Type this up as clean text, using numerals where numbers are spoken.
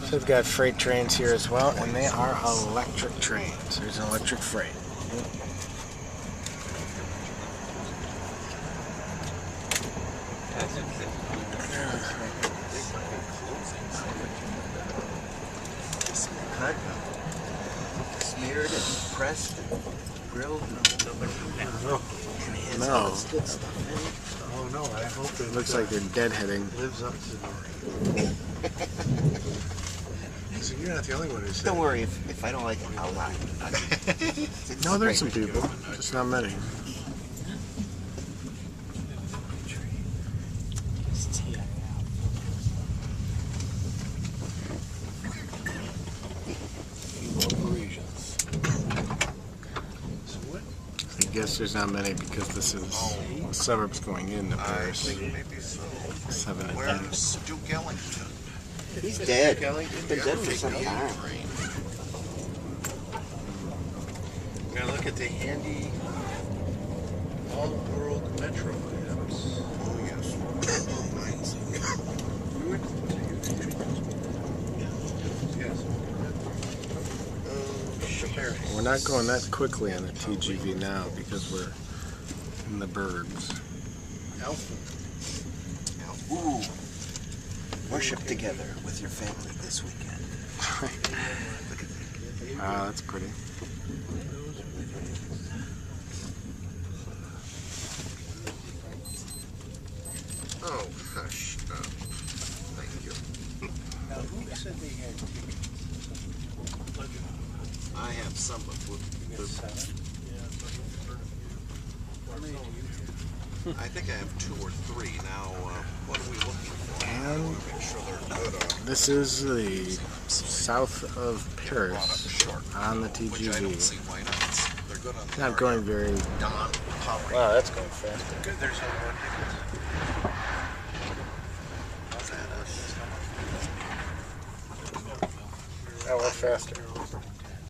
So we've got freight trains here as well, and they are electric trains. There's an electric freight. Cut, smeared and pressed, grilled. No. Good stuff. Oh no, I hope it Looks like they're deadheading. lives up to the... So you're not the only one who said Don't worry, if I don't like it, I'll lie. No, there's some people, just not many. So what? I guess there's not many because this is the suburbs going into Paris. Maybe so. 7 and 10. Where's Duke Ellington? He's dead. He's been dead for some time. We're gonna look at the handy all-world metro maps. Oh, yes. Yes. Paris. We're not going that quickly on the TGV now because we're in the burbs. Alpha. Ooh. Worship together with your family this weekend. Wow, that's pretty. Oh, hush up. Thank you. Now, who said they had tickets? I have some of I think I have 2 or 3. Now, what are we looking for? And Make sure they're good on. this is the south of Paris on the Which I don't see TGV. why not. They're good on the Not going very... Don Power. Wow, that's going fast. Good, there's no more tickets. Now we're faster.